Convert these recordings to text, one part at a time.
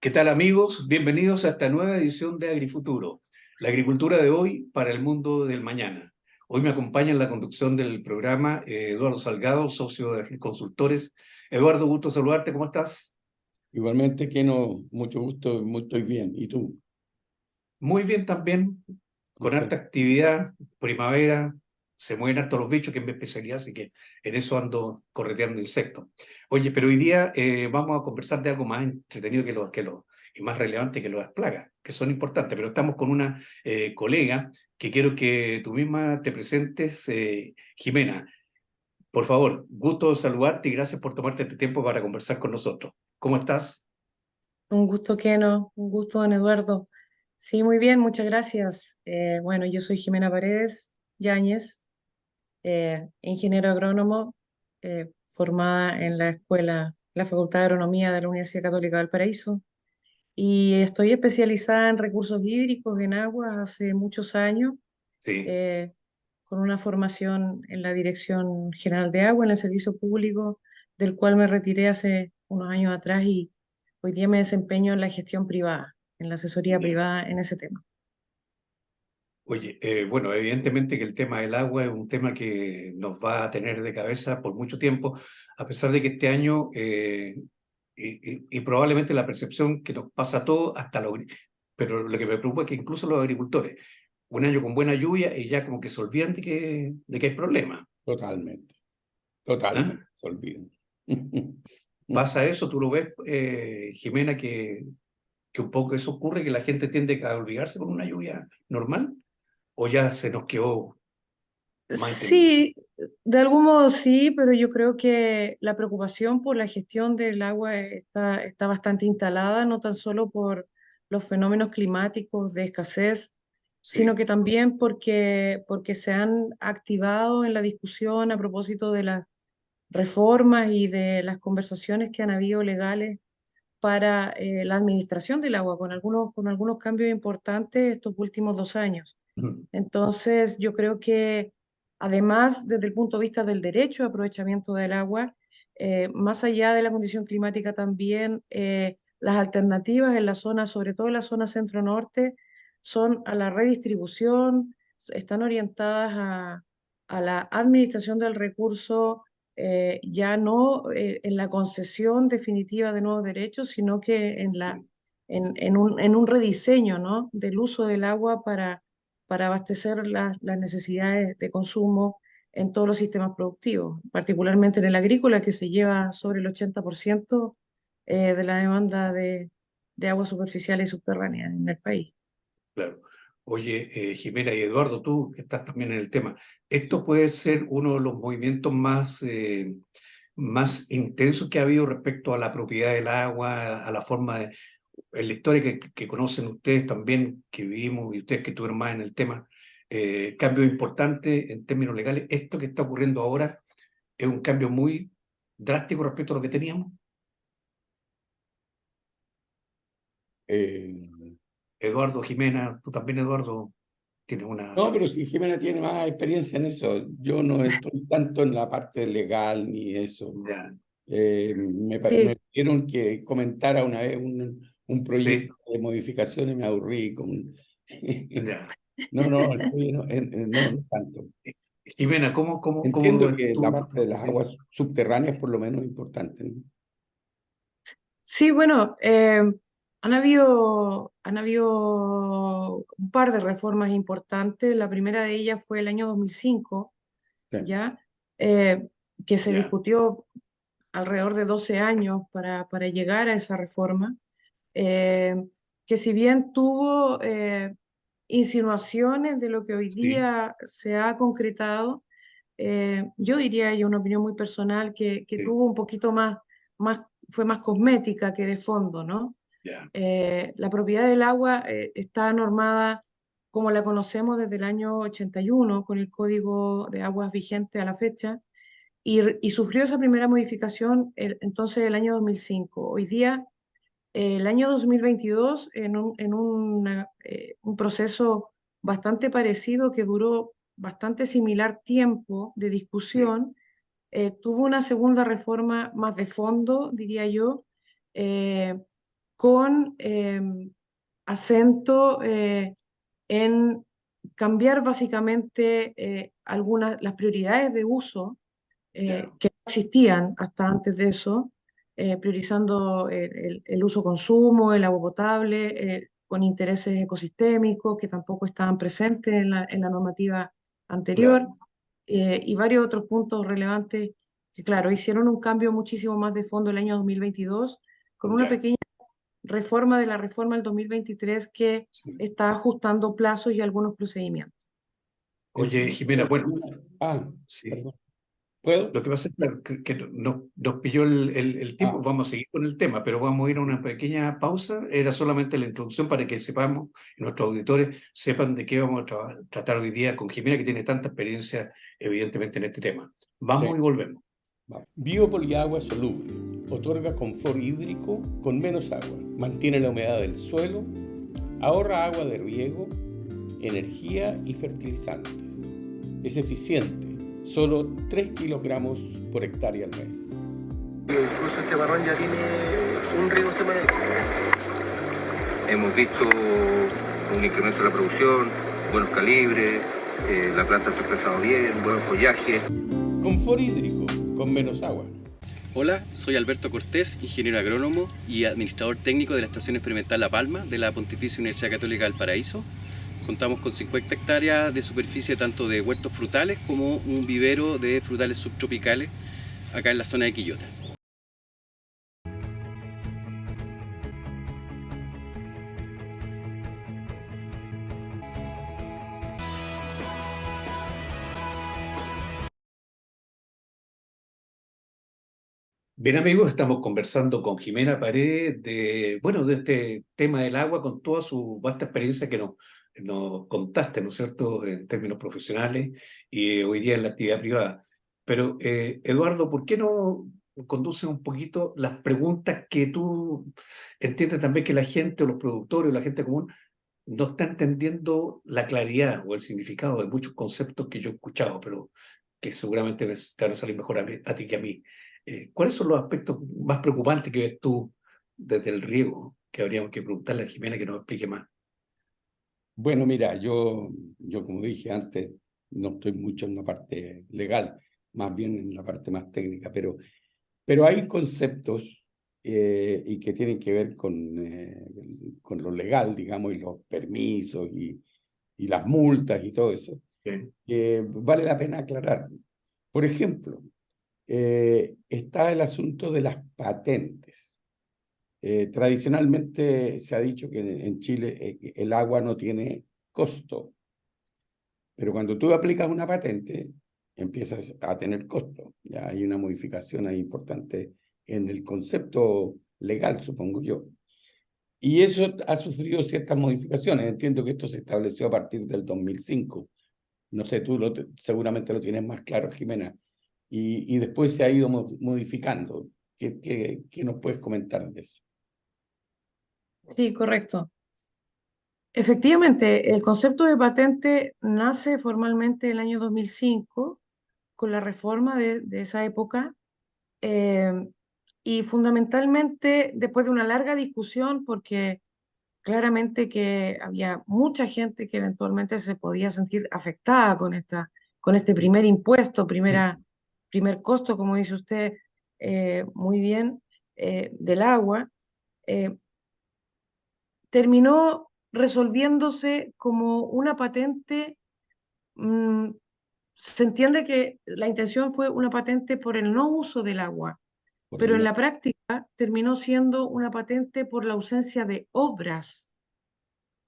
¿Qué tal amigos? Bienvenidos a esta nueva edición de Agrifuturo, la agricultura de hoy para el mundo del mañana. Hoy me acompaña en la conducción del programa Eduardo Salgado, socio de Agriconsultores. Eduardo, gusto saludarte, ¿cómo estás? Igualmente, que no, mucho gusto, muy, estoy bien. ¿Y tú? Muy bien también, con harta actividad, primavera, se mueven hartos los bichos, que es mi especialidad, así que en eso ando correteando insectos. Oye, pero hoy día vamos a conversar de algo más entretenido y más relevante que las plagas, que son importantes, pero estamos con una colega que quiero que tú misma te presentes, Jimena. Por favor, gusto saludarte y gracias por tomarte este tiempo para conversar con nosotros. ¿Cómo estás? Un gusto, Keno, un gusto, don Eduardo. Sí, muy bien, muchas gracias. Bueno, yo soy Jimena Paredes Yáñez, ingeniero agrónomo, formada en la Facultad de Agronomía de la Universidad Católica del Paraíso, y estoy especializada en recursos hídricos, en aguas, hace muchos años, Sí. eh, con una formación en la Dirección General de Agua, en el Servicio Público, del cual me retiré hace unos años atrás y hoy día me desempeño en la gestión privada, en la asesoría Ya. privada en ese tema. Oye, bueno, evidentemente que el tema del agua es un tema que nos va a tener de cabeza por mucho tiempo, a pesar de que este año, y probablemente la percepción que nos pasa a todos, pero lo que me preocupa es que incluso los agricultores, un año con buena lluvia y ya como que se olvidan de que hay problemas. Totalmente, ¿Ah? totalmente, se olvidan. ¿Pasa eso? ¿Tú lo ves, Jimena, que un poco eso ocurre, que la gente tiende a olvidarse con una lluvia normal? ¿O ya se nos quedó más entendido? Sí, de algún modo sí, pero yo creo que la preocupación por la gestión del agua está bastante instalada, no tan solo por los fenómenos climáticos de escasez, sino Sí. que también porque se han activado en la discusión a propósito de las reformas y de las conversaciones que han habido legales para la administración del agua, con algunos cambios importantes estos últimos 2 años. Entonces, yo creo que además, desde el punto de vista del derecho de aprovechamiento del agua, más allá de la condición climática también, las alternativas en la zona, sobre todo en la zona centro-norte, son a la redistribución, están orientadas a la administración del recurso, ya no en la concesión definitiva de nuevos derechos, sino que en un rediseño, ¿no?, del uso del agua para abastecer las necesidades de consumo en todos los sistemas productivos, particularmente en el agrícola, que se lleva sobre el 80% de la demanda de aguas superficiales y subterráneas en el país. Claro. Oye, Jimena y Eduardo, tú que estás también en el tema, esto puede ser uno de los movimientos más intensos que ha habido respecto a la propiedad del agua, a la forma de, en la historia que conocen ustedes también, que vivimos y ustedes que estuvieron más en el tema, cambio importante en términos legales. Esto que está ocurriendo ahora es un cambio muy drástico respecto a lo que teníamos. Eh, Eduardo, Jimena, tú también, Eduardo, tienes una... no, pero si Jimena tiene más experiencia en eso, yo no estoy tanto en la parte legal ni eso. Ya. Me Sí, pidieron que comentara una vez un Sí, proyecto de modificación y me aburrí con... ya. No, no, no, no tanto. Jimena, ¿cómo Entiendo que la tú? parte de las Sí, aguas subterráneas por lo menos es importante, ¿no? sí, bueno, han habido un par de reformas importantes. La primera de ellas fue el año 2005, Sí. ¿ya? Eh, que se ya, discutió alrededor de 12 años para llegar a esa reforma, eh, que si bien tuvo insinuaciones de lo que hoy sí, día se ha concretado, yo diría, y una opinión muy personal, que sí, tuvo un poquito fue más cosmética que de fondo, ¿no? ya, La propiedad del agua está normada como la conocemos desde el año 81, con el Código de Aguas vigente a la fecha, y sufrió esa primera modificación entonces el año 2005. Hoy día, el año 2022, un proceso bastante parecido que duró bastante similar tiempo de sí, discusión, tuvo una segunda reforma más de fondo, diría yo, eh, con acento en cambiar básicamente las prioridades de uso que no existían hasta antes de eso, priorizando el uso-consumo, el agua potable, con intereses ecosistémicos que tampoco estaban presentes en la normativa anterior, Claro, y varios otros puntos relevantes que, claro, hicieron un cambio muchísimo más de fondo el año 2022, con una ya, pequeña reforma de la reforma del 2023 que sí. está ajustando plazos y algunos procedimientos. Oye, Jimena, bueno, Ah, sí. perdón. ¿Puedo? Lo que pasa es claro, que nos pilló el tiempo, Ah, vamos a seguir con el tema, pero vamos a ir a una pequeña pausa. Era solamente la introducción para que sepamos, y nuestros auditores sepan de qué vamos a tratar hoy día con Jimena, que tiene tanta experiencia, evidentemente, en este tema. Vamos sí. y volvemos. Biopoliagua soluble. Otorga confort hídrico con menos agua. Mantiene la humedad del suelo. Ahorra agua de riego, energía y fertilizantes. Es eficiente. Solo 3 kilogramos por hectárea al mes. Incluso este barrón ya tiene un riego semanal. Hemos visto un incremento de la producción, buenos calibres, la planta se ha expresado bien, buen follaje. Confort hídrico con menos agua. Hola, soy Alberto Cortés, ingeniero agrónomo y administrador técnico de la Estación Experimental La Palma de la Pontificia Universidad Católica del Paraíso. Contamos con 50 hectáreas de superficie tanto de huertos frutales como un vivero de frutales subtropicales acá en la zona de Quillota. Bien, amigos, estamos conversando con Jimena Paredes de, bueno, de este tema del agua con toda su vasta experiencia que nos contaste, ¿no es cierto?, en términos profesionales y hoy día en la actividad privada. Pero, Eduardo, ¿por qué no conduces un poquito las preguntas que tú entiendes también que la gente o los productores o la gente común no está entendiendo la claridad o el significado de muchos conceptos que yo he escuchado, pero que seguramente te van a salir mejor a ti que a mí? ¿Cuáles son los aspectos más preocupantes que ves tú desde el riego que habríamos que preguntarle a Jimena que nos explique más? Bueno, mira, yo como dije antes, no estoy mucho en la parte legal, más bien en la parte más técnica, pero hay conceptos y que tienen que ver con lo legal, digamos, y los permisos y las multas y todo eso, Sí. que vale la pena aclarar. Por ejemplo, está el asunto de las patentes. Tradicionalmente se ha dicho que en Chile el agua no tiene costo, pero cuando tú aplicas una patente, empiezas a tener costo. Ya hay una modificación ahí importante en el concepto legal, supongo yo. Y eso ha sufrido ciertas modificaciones. Entiendo que esto se estableció a partir del 2005. No sé, seguramente lo tienes más claro, Jimena. Y después se ha ido modificando. ¿Qué nos puedes comentar de eso? Sí, correcto. Efectivamente, el concepto de patente nace formalmente en el año 2005 con la reforma de esa época, eh, y fundamentalmente después de una larga discusión, porque claramente que había mucha gente que eventualmente se podía sentir afectada con este primer impuesto, primer costo, como dice usted muy bien, del agua. eh, Terminó resolviéndose como una patente. mm, Se entiende que la intención fue una patente por el no uso del agua, Por pero el en no. la práctica terminó siendo una patente por la ausencia de obras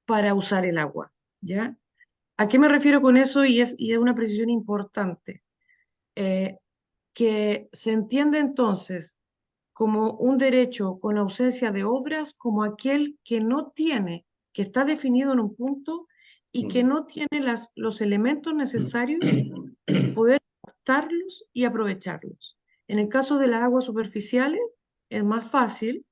para usar el agua, ¿ya? ¿A qué me refiero con eso? Y es una precisión importante. Eh, que se entiende entonces como un derecho con ausencia de obras como aquel que no tiene, que está definido en un punto y que no tiene los elementos necesarios para poder captarlos y aprovecharlos. En el caso de las aguas superficiales es más fácil,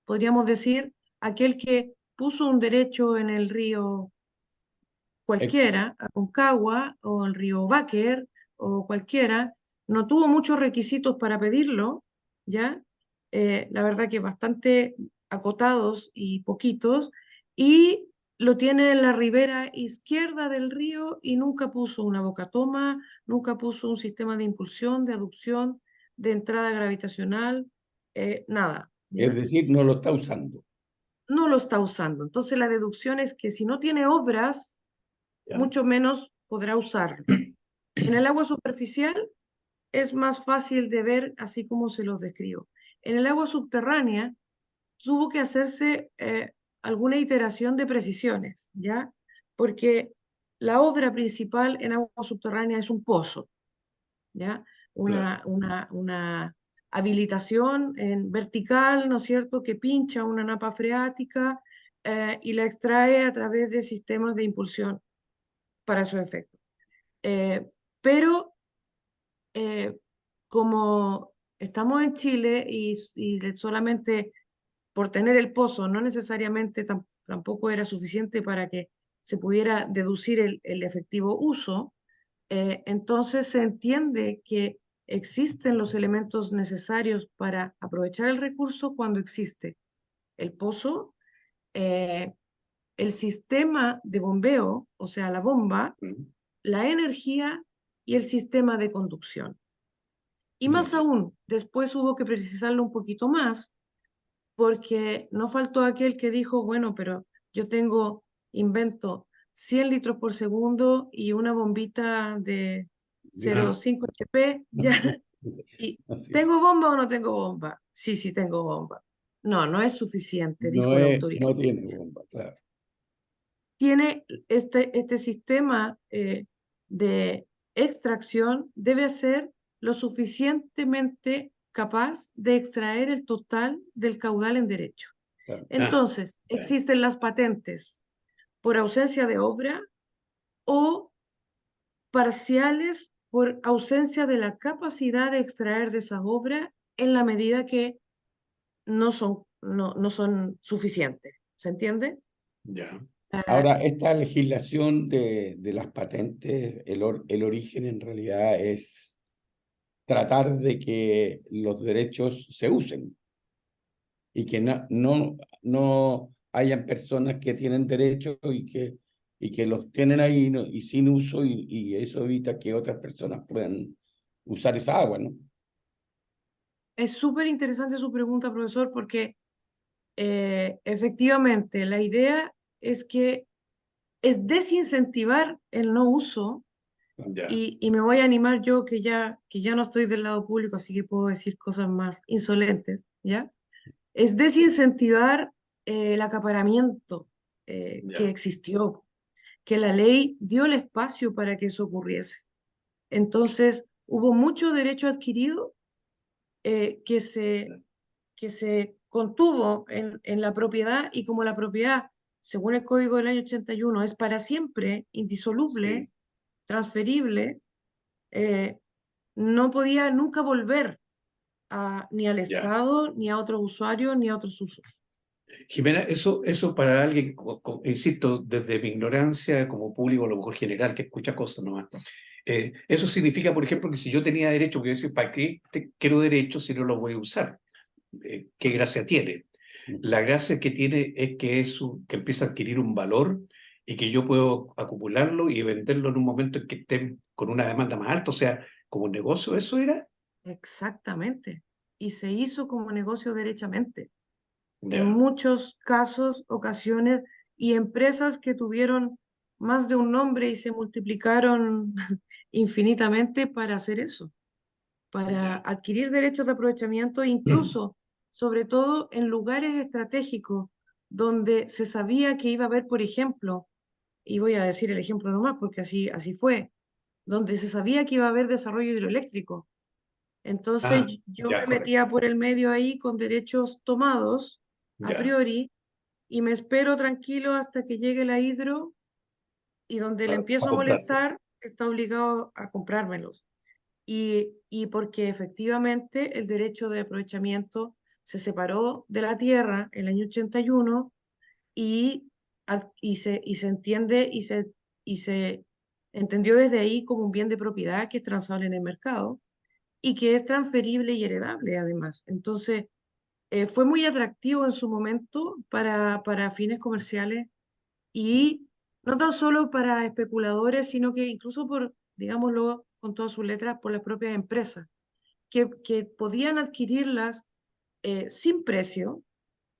podríamos decir, aquel que puso un derecho en el río El- cualquiera, Aconcagua o el río Báquer o cualquiera, no tuvo muchos requisitos para pedirlo, ¿ya? La verdad que bastante acotados y poquitos, y lo tiene en la ribera izquierda del río y nunca puso una bocatoma, nunca puso un sistema de impulsión, de aducción, de entrada gravitacional, nada. ¿ya? Es decir, no lo está usando. No lo está usando. Entonces la deducción es que si no tiene obras, ¿Ya? mucho menos podrá usarlo. En el agua superficial es más fácil de ver así como se los describo. En el agua subterránea tuvo que hacerse alguna iteración de precisiones, ¿ya? Porque la obra principal en agua subterránea es un pozo, ¿ya? Claro. Una habilitación en vertical, ¿no es cierto?, que pincha una napa freática y la extrae a través de sistemas de impulsión para su efecto. Pero eh, como estamos en Chile y solamente por tener el pozo no necesariamente tampoco era suficiente para que se pudiera deducir el efectivo uso, entonces se entiende que existen los elementos necesarios para aprovechar el recurso cuando existe el pozo, eh, el sistema de bombeo, o sea, la bomba, Mm. la energía y el sistema de conducción. Y más Ya. aún, después hubo que precisarlo un poquito más, porque no faltó aquel que dijo, bueno, pero yo invento 100 litros por segundo y una bombita de Ah, 0,5 HP, ya, y Así es. ¿tengo bomba o no tengo bomba? Sí, sí tengo bomba. No, no es suficiente, No dijo la autoridad. no tiene bomba, claro. Tiene este sistema de extracción, debe ser lo suficientemente capaz de extraer el total del caudal en derecho. Claro. Entonces, ya. existen las patentes por ausencia de obra o parciales por ausencia de la capacidad de extraer de esa obra en la medida que no son suficientes. ¿Se entiende? Ya. Ahora, esta legislación de las patentes, el origen en realidad es tratar de que los derechos se usen y que no hayan personas que tienen derechos y que los tienen ahí y sin uso y eso evita que otras personas puedan usar esa agua, ¿no? Es súper interesante su pregunta, profesor, porque efectivamente la idea es que es desincentivar el no uso Ya. y me voy a animar yo que ya no estoy del lado público, así que puedo decir cosas más insolentes, ¿ya? Es desincentivar el acaparamiento que Ya. existió, que la ley dio el espacio para que eso ocurriese. Entonces, hubo mucho derecho adquirido eh, que se, que se contuvo en la propiedad y como la propiedad, según el Código del año 81, es para siempre, indisoluble, Sí. transferible, eh, no podía nunca volver ni al Ya. Estado, ni a otros usuarios, ni a otros usos. Jimena, eso para alguien, insisto, desde mi ignorancia como público, a lo mejor general, que escucha cosas nomás. Eso significa, por ejemplo, que si yo tenía derecho, que yo decir, ¿para qué quiero derechos si no los voy a usar? ¿Qué gracia tiene? La gracia que tiene es que empieza a adquirir un valor y que yo puedo acumularlo y venderlo en un momento en que estén con una demanda más alta. O sea, como negocio, eso era. Exactamente. Y se hizo como negocio derechamente. En Ya. muchos casos, ocasiones, y empresas que tuvieron más de un nombre y se multiplicaron infinitamente para hacer eso, para Ya. adquirir derechos de aprovechamiento, incluso, sobre todo en lugares estratégicos donde se sabía que iba a haber, por ejemplo, y voy a decir el ejemplo nomás porque así fue, donde se sabía que iba a haber desarrollo hidroeléctrico. Entonces Ah, yo ya, me correcto. metía por el medio ahí con derechos tomados a Ya. priori y me espero tranquilo hasta que llegue la hidro y donde le Para empiezo a comprarse. molestar está obligado a comprármelos. Y porque efectivamente el derecho de aprovechamiento se separó de la tierra en el año 81 y se entiende y se entendió desde ahí como un bien de propiedad que es transable en el mercado y que es transferible y heredable además. Entonces, fue muy atractivo en su momento para fines comerciales y no tan solo para especuladores, sino que incluso por, digámoslo con todas sus letras, por las propias empresas, que podían adquirirlas sin precio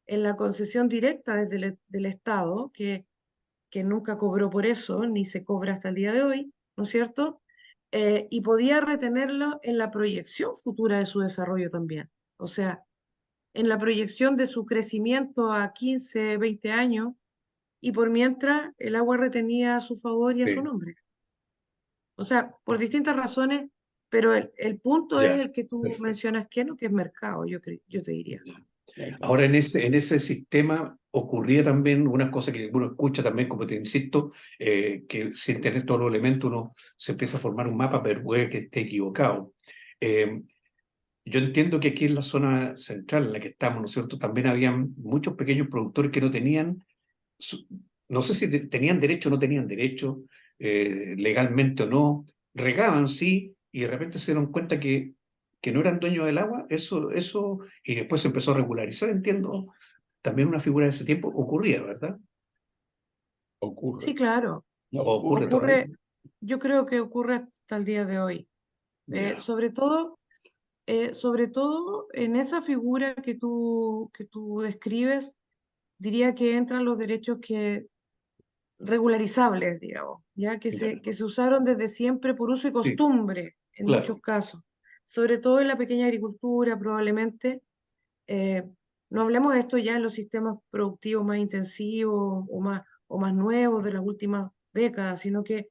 en la concesión directa desde del Estado, que nunca cobró por eso, ni se cobra hasta el día de hoy, ¿no es cierto? Y podía retenerlo en la proyección futura de su desarrollo también. O sea, en la proyección de su crecimiento a 15, 20 años, y por mientras el agua retenía a su favor y a su Sí, nombre. O sea, por distintas razones, pero el punto es ya, el que tú perfecto. mencionas, que no, que es mercado, yo te diría. Ya. Claro. Ahora, en ese sistema ocurría también una cosa que uno escucha también, como te insisto, que sin tener todos los elementos uno se empieza a formar un mapa, pero puede que esté equivocado. Eh, yo entiendo que aquí en la zona central en la que estamos, ¿no es cierto?, también habían muchos pequeños productores que no tenían, su- no sé si tenían derecho o no tenían derecho, legalmente o no, regaban sí, y de repente se dieron cuenta que no eran dueños del agua, y después se empezó a regularizar, entiendo, también una figura de ese tiempo ocurría, ¿verdad? Ocurre. Sí, claro, No O ocurre ocurre todavía. ocurre, yo creo que ocurre hasta el día de hoy. Eh, Ya, sobre todo, sobre todo en esa figura que tú describes, diría que entran los derechos que regularizables, digamos, ya ya. que se usaron desde siempre por uso y Sí, costumbre en muchos claro. casos, sobre todo en la pequeña agricultura, probablemente. eh, no hablemos de esto ya en los sistemas productivos más intensivos o más nuevos de las últimas décadas, sino que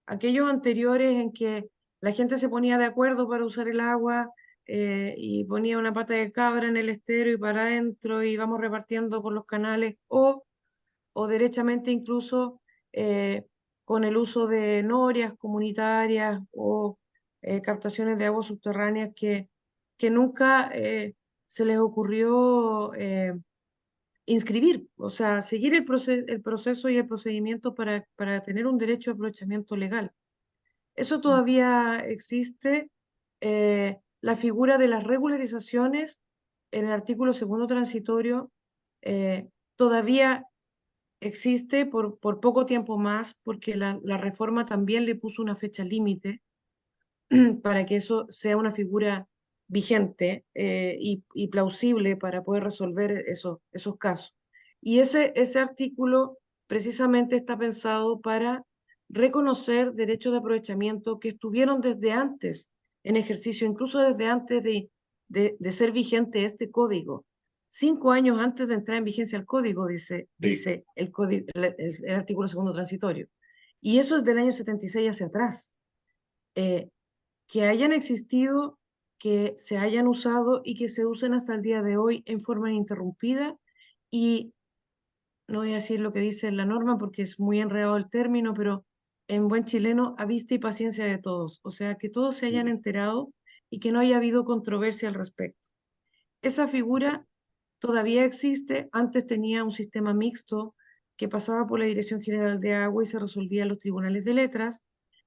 aquellos anteriores en que la gente se ponía de acuerdo para usar el agua y ponía una pata de cabra en el estero y para adentro y vamos repartiendo por los canales, o derechamente incluso eh, con el uso de norias comunitarias o captaciones de aguas subterráneas que nunca se les ocurrió inscribir, o sea, seguir el proceso y el procedimiento para tener un derecho de aprovechamiento legal. Eso todavía existe. La figura de las regularizaciones en el artículo segundo transitorio todavía existe por poco tiempo más, porque la reforma también le puso una fecha límite para que eso sea una figura vigente y plausible para poder resolver esos casos. Y ese artículo precisamente está pensado para reconocer derechos de aprovechamiento que estuvieron desde antes en ejercicio, incluso desde antes de ser vigente este código. 5 años antes de entrar en vigencia el código, Sí, dice el, código, el artículo segundo transitorio. Y eso es del año 76 hacia atrás. Eh, que hayan existido, que se hayan usado y que se usen hasta el día de hoy en forma ininterrumpida. Y no voy a decir lo que dice la norma porque es muy enredado el término, pero en buen chileno, a vista y paciencia de todos. O sea, que todos se hayan enterado y que no haya habido controversia al respecto. Esa figura todavía existe. Antes tenía un sistema mixto que pasaba por la Dirección General de Agua y se resolvía en los tribunales de letras.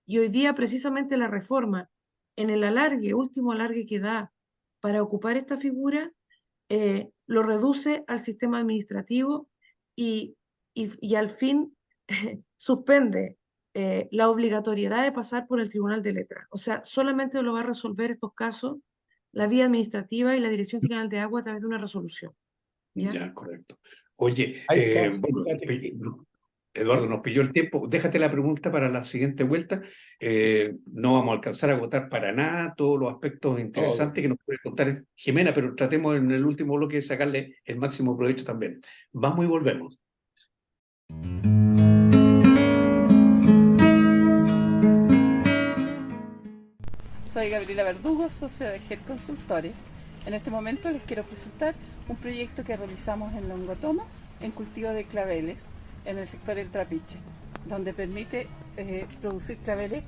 Y hoy día precisamente la reforma, en el alargue, último alargue que da para ocupar esta figura, lo reduce al sistema administrativo y, y al fin suspende la obligatoriedad de pasar por el Tribunal de Letras. O sea, solamente lo va a resolver estos casos la vía administrativa y la Dirección General de Agua a través de una resolución. ¿Ya? ya, correcto. Oye, Hay casos, bueno, fíjate que Eduardo, nos pilló el tiempo. Déjate la pregunta para la siguiente vuelta. No vamos a alcanzar a agotar para nada todos los aspectos todo. interesantes que nos puede contar Jimena, pero tratemos en el último bloque de sacarle el máximo provecho también. Vamos y volvemos. Soy Gabriela Verdugo, socia de GEL Consultores. En este momento les quiero presentar un proyecto que realizamos en Longotomo en cultivo de claveles en el sector del Trapiche, donde permite producir claveles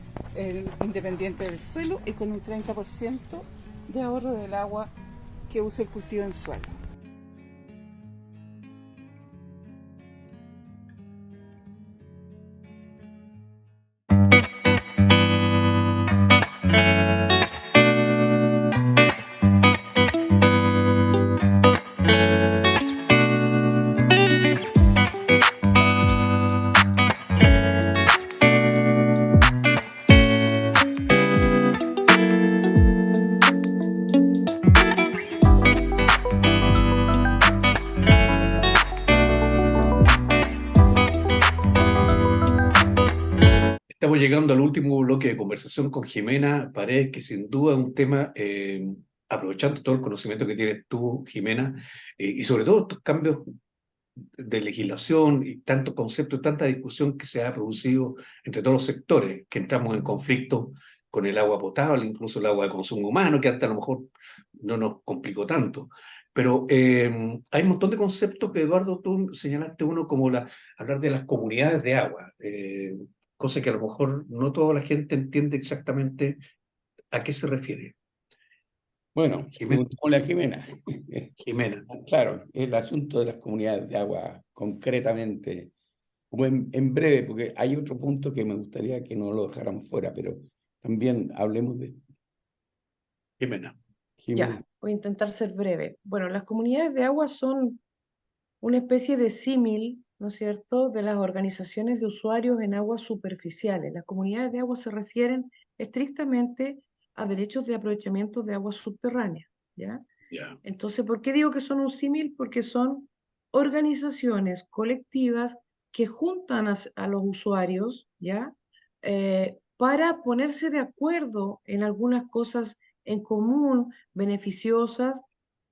independiente del suelo y con un 30% de ahorro del agua que usa el cultivo en suelo. estamos llegando al último bloque de conversación con Jimena Paredes, que sin duda es un tema, aprovechando todo el conocimiento que tienes tú, Jimena, y sobre todo estos cambios de legislación y tanto concepto y tanta discusión que se ha producido entre todos los sectores, que entramos en conflicto con el agua potable, incluso el agua de consumo humano, que hasta a lo mejor no nos complicó tanto. Pero hay un montón de conceptos que, Eduardo, tú señalaste uno como hablar de las comunidades de agua, cosa que a lo mejor no toda la gente entiende exactamente a qué se refiere. Bueno, Jimena, preguntémosle a Jimena. Jimena. Claro, el asunto de las comunidades de agua, concretamente, como en breve, porque hay otro punto que me gustaría que no lo dejáramos fuera, pero también hablemos de Jimena. Jimena. Ya, voy a intentar ser breve. Bueno, las comunidades de agua son una especie de símil, ¿no es cierto?, de las organizaciones de usuarios en aguas superficiales. Las comunidades de agua se refieren estrictamente a derechos de aprovechamiento de aguas subterráneas, ¿ya? Ya. Entonces, ¿por qué digo que son un símil? Porque son organizaciones colectivas que juntan a los usuarios, ¿ya? Para ponerse de acuerdo en algunas cosas en común, beneficiosas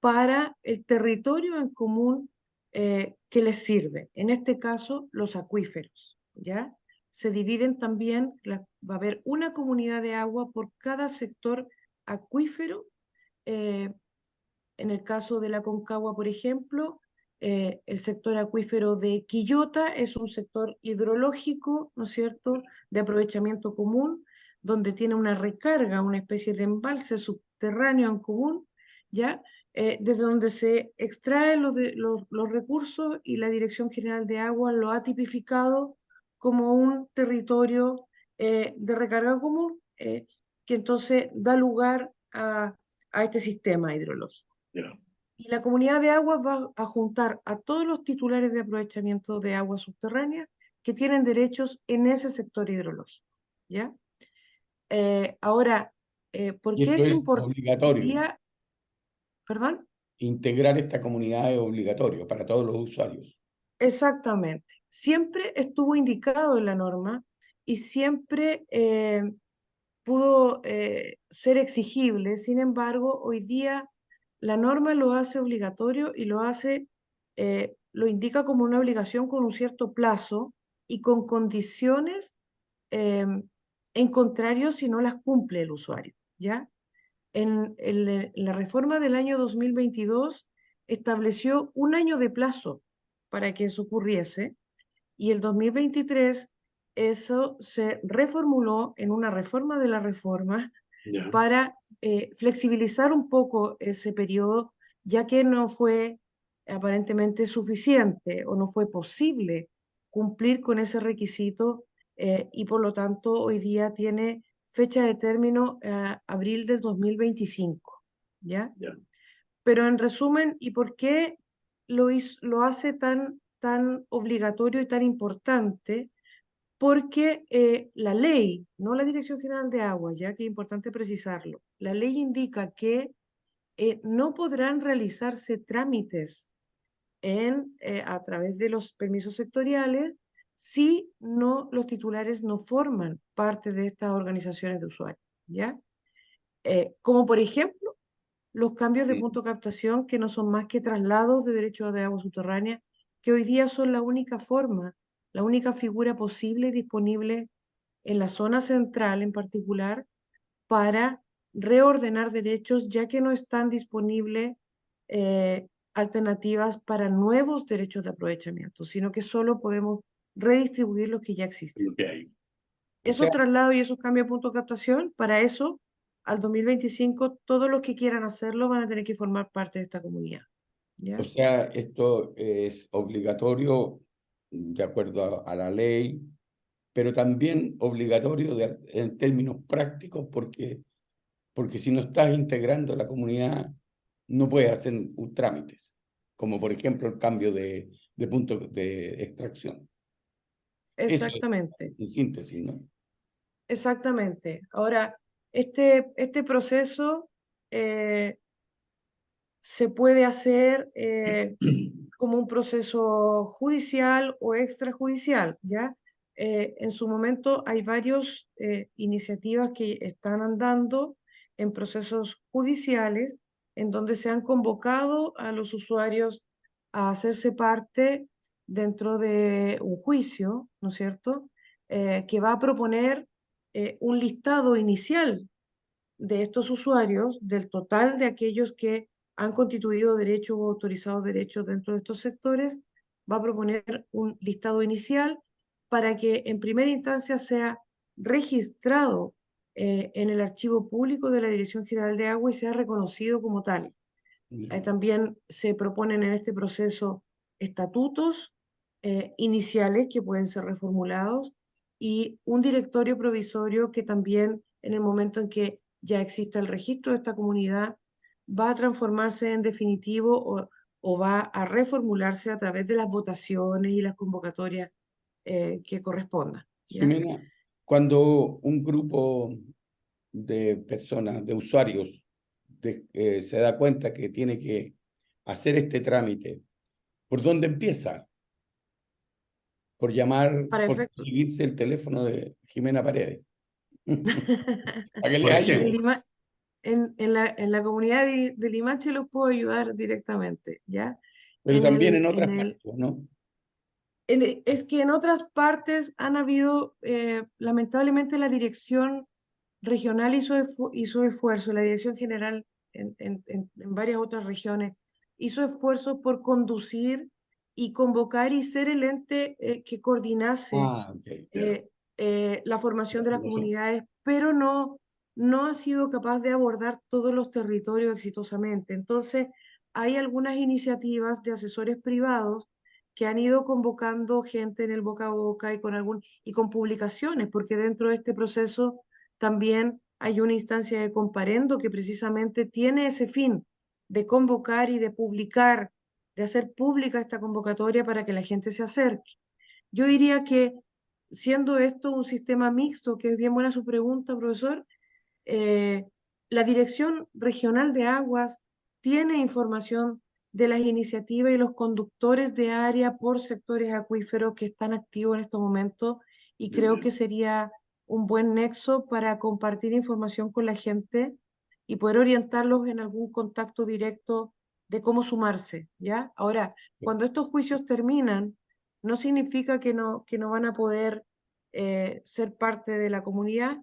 para el territorio en común que les sirve. En este caso, los acuíferos, ¿ya? Se dividen también, va a haber una comunidad de agua por cada sector acuífero. En el caso de la Aconcagua, por ejemplo, el sector acuífero de Quillota es un sector hidrológico, ¿no es cierto?, de aprovechamiento común, donde tiene una recarga, una especie de embalse subterráneo en común, ¿ya? Desde donde se extraen los recursos, y la Dirección General de Agua lo ha tipificado como un territorio de recarga común, que entonces da lugar a este sistema hidrológico. Ya. Y la comunidad de agua va a juntar a todos los titulares de aprovechamiento de aguas subterráneas que tienen derechos en ese sector hidrológico, ¿ya? Ahora, ¿por Y qué esto es es importante hoy obligatorio. día? ¿Perdón? Integrar esta comunidad es obligatorio para todos los usuarios. Exactamente. Siempre estuvo indicado en la norma y siempre pudo ser exigible. Sin embargo, hoy día la norma lo hace obligatorio y lo indica como una obligación con un cierto plazo y con condiciones en contrario si no las cumple el usuario, ¿ya? En la reforma del año 2022 estableció un año de plazo para que eso ocurriese, y el 2023 eso se reformuló en una reforma de la reforma Ya. para flexibilizar un poco ese periodo, ya que no fue aparentemente suficiente o no fue posible cumplir con ese requisito, y por lo tanto hoy día tiene fecha de término abril del 2025, ¿ya? Ya. Pero en resumen, ¿y por qué lo hace tan obligatorio y tan importante? Porque la ley, no la Dirección General de Agua, ya que es importante precisarlo, la ley indica que no podrán realizarse trámites a través de los permisos sectoriales si los titulares no forman parte de estas organizaciones de usuarios, ¿ya? Como por ejemplo, los cambios de punto de captación, que no son más que traslados de derechos de agua subterránea, que hoy día son la única forma, la única figura posible y disponible en la zona central en particular para reordenar derechos, ya que no están disponibles alternativas para nuevos derechos de aprovechamiento, sino que solo podemos redistribuir los que ya existen. Lo que hay. O Esos sea, traslados y esos cambios de punto de captación, para eso, al 2025, todos los que quieran hacerlo van a tener que formar parte de esta comunidad, ¿ya? o sea, esto es obligatorio de acuerdo a la ley, pero también obligatorio en términos prácticos, porque si no estás integrando la comunidad, no puedes hacer trámites, como por ejemplo el cambio de punto de extracción. Eso es Exactamente, en síntesis, ¿no? exactamente. Ahora, este proceso se puede hacer como un proceso judicial o extrajudicial, ¿ya? en su momento hay varias iniciativas que están andando en procesos judiciales en donde se han convocado a los usuarios a hacerse parte dentro de un juicio, ¿no es cierto?, que va a proponer un listado inicial de estos usuarios, del total de aquellos que han constituido derechos o autorizados derechos dentro de estos sectores, va a proponer un listado inicial para que en primera instancia sea registrado en el archivo público de la Dirección General de Agua y sea reconocido como tal. También se proponen en este proceso estatutos iniciales que pueden ser reformulados y un directorio provisorio que también en el momento en que ya exista el registro de esta comunidad va a transformarse en definitivo o va a reformularse a través de las votaciones y las convocatorias que correspondan. ¿Ya? Ximena, cuando un grupo de personas, de usuarios, se da cuenta que tiene que hacer este trámite, ¿por dónde empieza? Por llamar, Para por efectos. seguirse el teléfono de Jimena Paredes. Para que Por le En, ejemplo. ayude. en la comunidad de Limache los puedo ayudar directamente, ¿ya? Pero también en En otras el, partes, ¿no? es que en otras partes han habido, lamentablemente la dirección regional hizo esfuerzo, la dirección general en varias otras regiones hizo esfuerzo por conducir y convocar y ser el ente que coordinase Ah, ok. la formación de las Nosotros. comunidades, pero no ha sido capaz de abordar todos los territorios exitosamente. Entonces, hay algunas iniciativas de asesores privados que han ido convocando gente en el boca a boca y con publicaciones, porque dentro de este proceso también hay una instancia de comparendo que precisamente tiene ese fin de convocar y de publicar, de hacer pública esta convocatoria para que la gente se acerque. Yo diría que siendo esto un sistema mixto, que es bien buena su pregunta, profesor, eh, la Dirección Regional de Aguas tiene información de las iniciativas y los conductores de área por sectores acuíferos que están activos en estos momentos y creo que sería un buen nexo para compartir información con la gente y poder orientarlos en algún contacto directo de cómo sumarse, ¿ya? Ahora, cuando estos juicios terminan, no significa que no van a poder ser parte de la comunidad,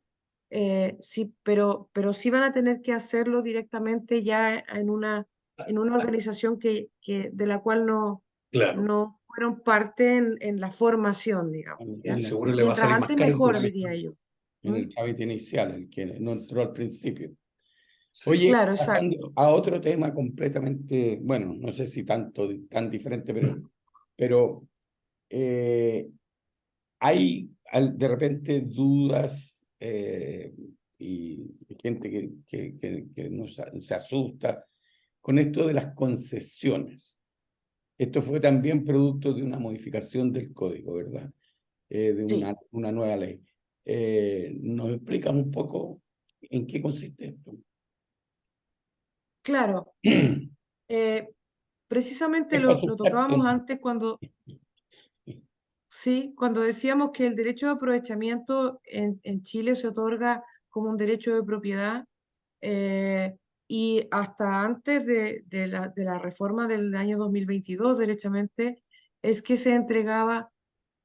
sí, pero sí van a tener que hacerlo directamente ya en una organización de la cual Claro. no fueron parte en la formación, digamos. ¿Ya? Seguro le va a Mientras salir más antes, caro mejor, entonces. diría yo. En ¿Mm? el trámite inicial, el que no entró al principio. Sí. Oye, Claro, pasando exacto. a otro tema completamente, bueno, no sé si tan diferente, pero hay de repente dudas y gente que se asusta con esto de las concesiones. Esto fue también producto de una modificación del código, ¿verdad? De Sí, una nueva ley. ¿Nos explicas un poco en qué consiste esto? claro. Precisamente Es para lo asustarse, tocábamos ¿no? antes sí, cuando decíamos que el derecho de aprovechamiento en Chile se otorga como un derecho de propiedad y hasta antes de la reforma del año 2022, derechamente, es que se entregaba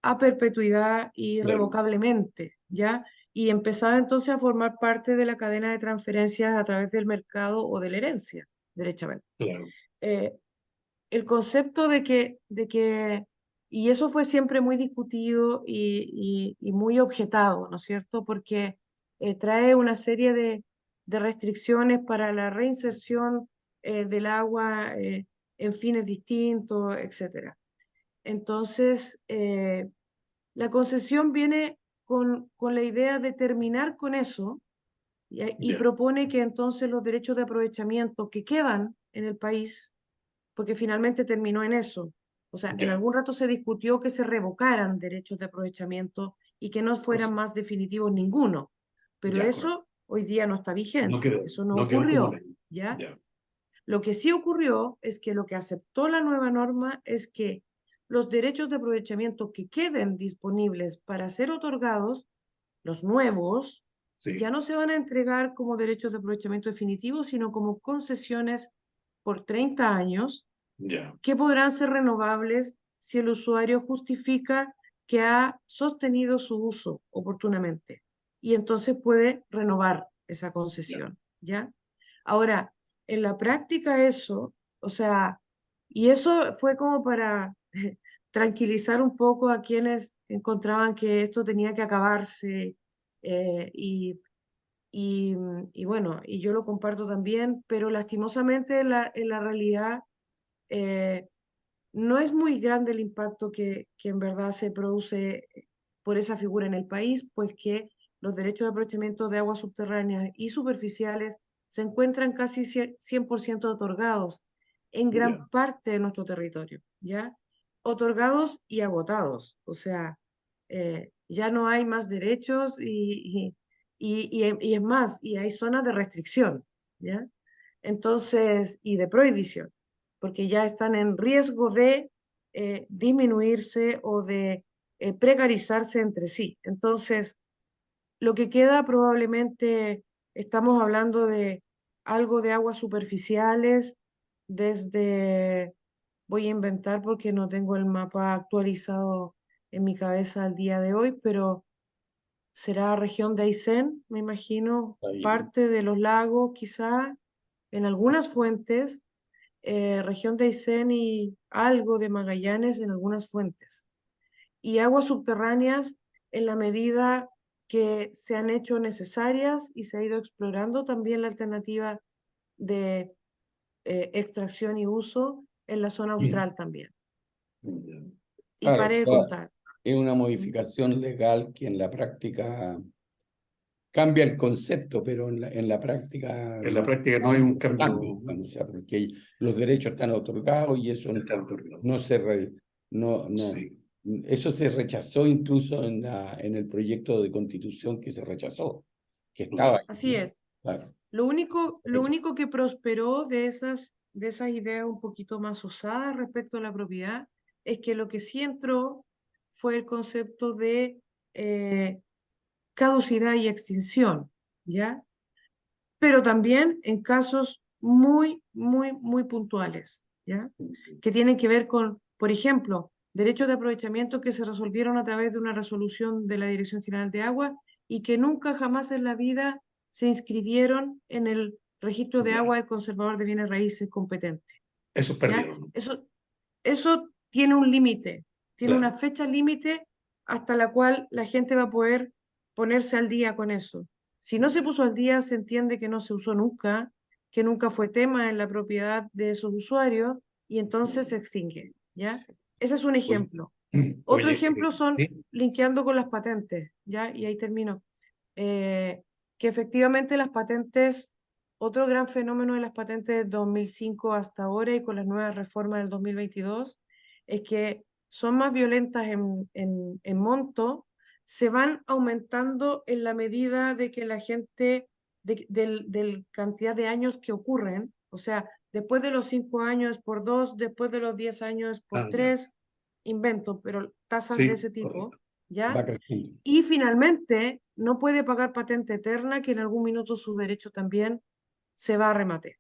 a perpetuidad Claro, irrevocablemente, ¿ya? Y empezaba entonces a formar parte de la cadena de transferencias a través del mercado o de la herencia, derechamente. claro. Eh, el concepto y eso fue siempre muy discutido y muy objetado, ¿no es cierto? Porque trae una serie de restricciones para la reinserción del agua en fines distintos, etcétera. Entonces, la concesión viene con la idea de terminar con eso y Ya. propone que entonces los derechos de aprovechamiento que quedan en el país porque finalmente terminó en eso. O sea, en Ya. algún rato se discutió que se revocaran derechos de aprovechamiento y que no fueran Pues, más definitivos ninguno. Pero ya, correcto. eso hoy día no está vigente, eso no No quedó como ocurrió, ley. ¿ya? Ya. Lo que sí ocurrió es que lo que aceptó la nueva norma es que los derechos de aprovechamiento que queden disponibles para ser otorgados, los nuevos, Sí, ya no se van a entregar como derechos de aprovechamiento definitivos, sino como concesiones por 30 años ya, que podrán ser renovables si el usuario justifica que ha sostenido su uso oportunamente y entonces puede renovar esa ya. concesión, ¿ya? Ahora, en la práctica eso, o sea, y eso fue como para tranquilizar un poco a quienes encontraban que esto tenía que acabarse eh, y, y bueno, y yo lo comparto también, pero lastimosamente en la realidad eh, no es muy grande el impacto que en verdad se produce por esa figura en el país, pues que los derechos de aprovechamiento de aguas subterráneas y superficiales se encuentran casi 100% otorgados en Ya, gran parte de nuestro territorio, ¿ya? Otorgados y agotados, o sea, ya no hay más derechos y es más, y hay zonas de restricción, ¿ya? Entonces, y de prohibición porque ya están en riesgo de disminuirse o de precarizarse entre sí. Entonces, lo que queda probablemente, estamos hablando de algo de aguas superficiales desde, voy a inventar porque no tengo el mapa actualizado en mi cabeza al día de hoy, pero será región de Aysén, me imagino, Ahí, parte de los lagos quizá, en algunas fuentes región de Aysén y algo de Magallanes en algunas fuentes. Y aguas subterráneas en la medida que se han hecho necesarias y se ha ido explorando también la alternativa de extracción y uso en la zona austral también. ya. Y claro, o pare de sea, contar. es una modificación legal que en la práctica cambia el concepto, pero en la práctica En la no práctica no hay un cambia, cambio o sea, porque los derechos están otorgados y eso en tanto río. no se no, Sí, eso se rechazó incluso en el proyecto de constitución que se rechazó, que estaba ahí, Así es. claro. Lo único que prosperó de esas ideas un poquito más osadas respecto a la propiedad es que lo que sí entró fue el concepto de eh, caducidad y extinción, ¿ya? Pero también en casos muy puntuales, ¿ya? Que tienen que ver con, por ejemplo, derechos de aprovechamiento que se resolvieron a través de una resolución de la Dirección General de Agua y que nunca jamás en la vida se inscribieron en el registro de ya. agua del conservador de bienes raíces competente, Esos ¿ya? perdieron, Eso tiene un límite, tiene una claro. fecha límite hasta la cual la gente va a poder ponerse al día con eso. Si no se Ya. puso al día, se entiende que no se usó nunca, que nunca fue tema en la propiedad de esos usuarios y entonces se extingue, ¿ya? Ese es un Oye, ejemplo. Otro oye, ejemplo son sí, linkeando con las patentes, ¿ya? Y ahí termino. Que efectivamente las patentes, otro gran fenómeno de las patentes de 2005 hasta ahora y con las nuevas reformas del 2022, es que son más violentas en monto, se van aumentando en la medida de que la gente, del cantidad de años que ocurren, o sea, después de los 5 años por 2, después de los 10 años por ya. 3, invento, pero tasas de Sí, ese tipo, correcto. ¿ya? Va creciendo. Y finalmente, no puede pagar patente eterna, que en algún minuto su derecho también se va a remate,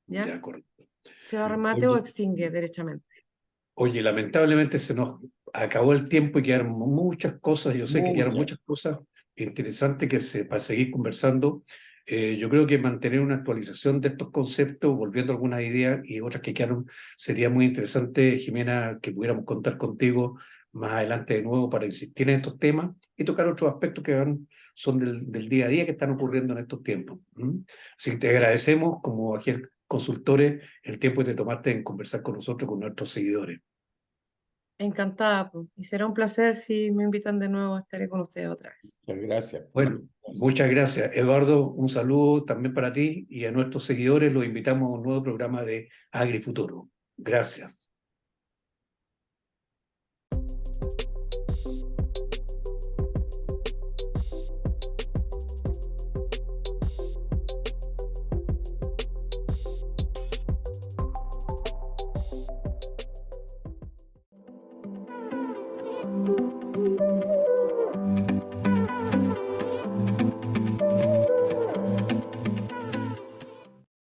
¿ya? Ya, correcto. Se va a remate o Oye, extingue derechamente. oye, lamentablemente se nos acabó el tiempo y quedaron muchas cosas. Yo sé que quedaron Muchas. muchas cosas interesantes para seguir conversando. Yo creo que mantener una actualización de estos conceptos, volviendo a algunas ideas y otras que quedaron, sería muy interesante, Jimena, que pudiéramos contar contigo más adelante de nuevo para insistir en estos temas y tocar otros aspectos que son del día a día que están ocurriendo en estos tiempos. Así que te agradecemos como agentes consultores el tiempo que te tomaste en conversar con nosotros, con nuestros seguidores. Encantada, pues. Y será un placer si me invitan de nuevo, estaré con ustedes otra vez. Muchas gracias. Bueno, muchas gracias. Eduardo, un saludo también para ti y a nuestros seguidores los invitamos a un nuevo programa de AgriFuturo. Gracias.